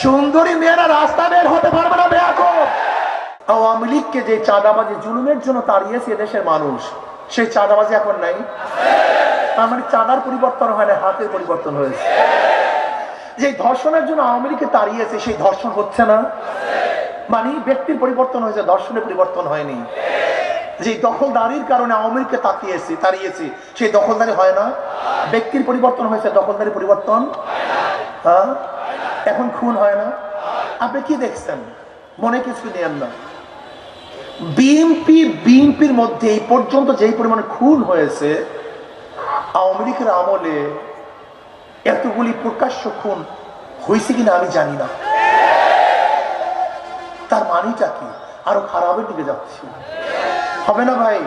সুন্দরী মেয়েরা রাস্তা বের হতে পারবে না বেয়াকুব। আওয়ামী লীগকে যে চাঁদাবাজি জুলুমের জন্য তাড়িয়েছে দেশের মানুষ, সেই চাঁদাবাজি এখন নাই। তার মানে চাঁদার পরিবর্তন হয় না, হাতের পরিবর্তন হয়েছে। যে ধর্ষণের জন্য আওয়ামী লীগকে তাড়িয়েছে, সেই ধর্ষণ হচ্ছে না। মানে ব্যক্তির পরিবর্তন হয়েছে, ধর্ষণের পরিবর্তন হয়নি। যে দখলদারির কারণে আওয়ামী লীগকে তাড়িয়েছি, সেই দখলদারি হয় না। ব্যক্তির পরিবর্তন হয়েছে, দখলদারি পরিবর্তন হ্যাঁ। এখন খুন হয় না। আপনি কি দেখছেন? মনে কিছু নেন না। বিএনপির মধ্যে এই পর্যন্ত যেই পরিমাণে খুন হয়েছে, আওয়ামী লীগের আমলে এতগুলি প্রকাশ্য খুন হয়েছে কিনা আমি জানি না। তার মানেটা কি? আরো খারাপের দিকে যাচ্ছে। হবে না ভাই?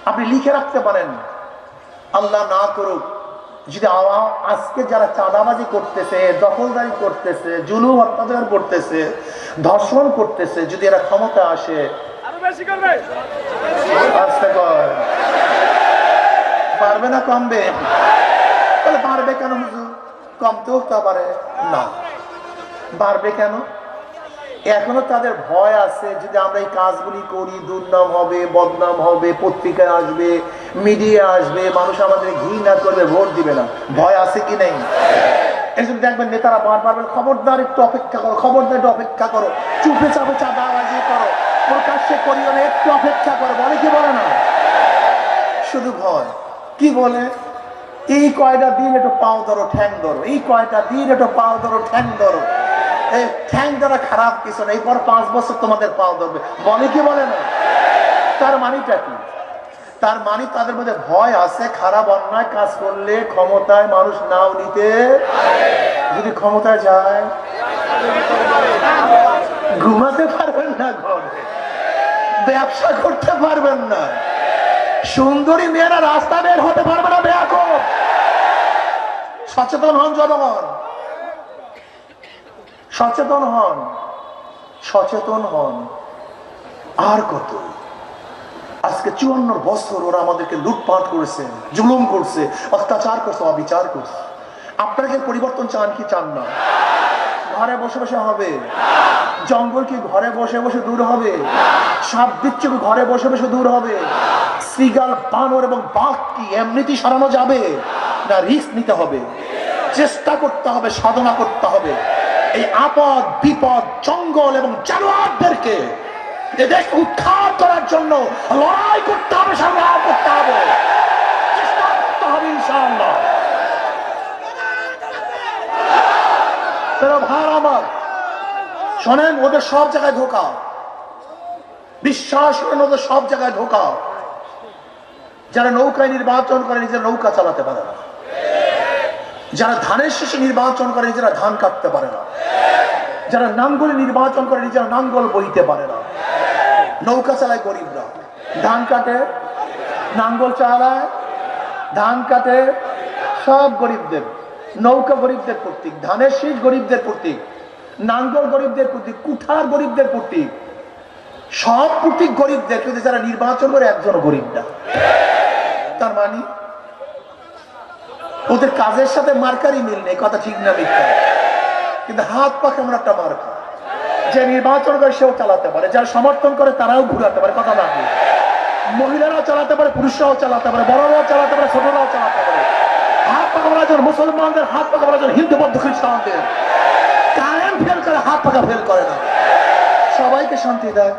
আপনি লিখে রাখতে পারেন, আল্লাহ না করুক যদি আজকে যারা চাঁদাবাজি করতেছে, দখলদারি করতেছে, জুলুম অত্যাচার করতেছে, ধর্ষণ করতেছে, যদি এরা ক্ষমতা আসে, পারবে না কমবে? তাহলে বাড়বে কেন হুজুর? কমতেও তা পারে না। বাড়বে কেন? এখনো তাদের ভয় আছে, যদি আমরা এই কাজগুলি করি দুর্নাম হবে, বদনাম হবে, পত্রিকায় আসবে, মিডিয়া আসবে, মানুষ আমাদের ঘৃণা করবে, ভোট দিবে না। ভয় আছে কি নেই? এই জন্য দেখবেন নেতারা বারবার বলে, খবরদার একটু অপেক্ষা করো, খবরদার একটু অপেক্ষা করো, চুপে চাপে চাঁদাবাজি করো, প্রকাশ্যে করিও না, একটু অপেক্ষা করো। বলে কি বলে না? শুধু ভয়। কি বলে? এই কয়টা দিন একটু পাও ধরো, ঠ্যাং ধরো, এই কয়টা দিন একটু পাও ধরো, ঠ্যাং ধরো। ঠ্যাং দ্বারা খারাপ কিছু না, এরপর 5 বছর তোমাদের পাও ধরবে। বলে কি বলে না? তার মানিটা কি? তার মানে তাদের মধ্যে ভয় আছে, খারাপ অন্যায় কাজ করলে ক্ষমতায় মানুষ নাও নিতে, যদি ক্ষমতায় যায় ঘুমাতে পারবেন না, ঘরে ব্যবসা করতে পারবেন না, সুন্দরী মেয়েরা রাস্তা বের হতে পারবে না বেয়াকুব। সচেতন হন জনগণ, সচেতন হন, সচেতন হন। আর কত? আজকে 54 বছর ওরা আমাদেরকে লুটপাট করেছে, জুলুম করছে, অত্যাচার করছে, অবিচার করছে। আপনারা কি পরিবর্তন চান কি চান না? ঘরে বসে বসে হবে? জঙ্গল কি ঘরে বসে বসে দূর হবে? সাপ বিচ্ছু ঘরে বসে বসে দূর হবে? শ্রীগাল, বানর এবং বাঘ কি এমনিতেই সরানো যাবে না? রিস্ক নিতে হবে, চেষ্টা করতে হবে, সাধনা করতে হবে। এই আপদ বিপদ, জঙ্গল এবং জানোয়ারদেরকে এদেশ উদ্ধার করার জন্য লড়াই করতে হবে, সংগ্রাম করতে হবে, চেষ্টা করতে হবে ইনশাআল্লাহ। ভাই আমার শোনেন, ওদের সব জায়গায় ধোকা, বিশ্বাস করেন, ওদের সব জায়গায় ধোকা। যারা নৌকায় নির্বাচন করে নিজেরা নৌকা চালাতে পারে না, যারা ধানের শেষে নির্বাচন করে নিজেরা ধান কাটতে পারে না, যারা নাঙ্গলে নির্বাচন করে নিজেরা নাঙ্গল বইতে পারে না। নৌকা চালায় গরিবরা, ধান কাটে, নাঙ্গল চালায়, ধান কাটে, সব গরিবদের। নৌকা গরিবদের প্রতীক, ধানের শীষ গরিবদের প্রতীক, নাঙ্গল গরিবদের প্রতীক, কুঠার গরিবদের প্রতীক, সব প্রতীক গরিবদের। কিন্তু যারা নির্বাচন করে একজন গরিব না। তার মানে ওদের কাজের সাথে মার্কারই মিল নেই, কথা ঠিক না মিথ্যা? কিন্তু হাত পা কেমন একটা মার্কা। যে নির্বাচন করে সেও চালাতে পারে, যারা সমর্থন করে তারাও ঘুরাতে পারে, কথা না। মহিলারাও চালাতে পারে, পুরুষরাও চালাতে পারে, বড়রাও চালাতে পারে, ছোটরাও চালাতে পারে। হাত পাকা বলা যায় মুসলমানদের, হাত পাকা বলা যায় হিন্দু বৌদ্ধ খ্রিস্টানদের। কায়েম ফেল করে, হাত পাকা ফেল করে না। সবাইকে শান্তি দেয়।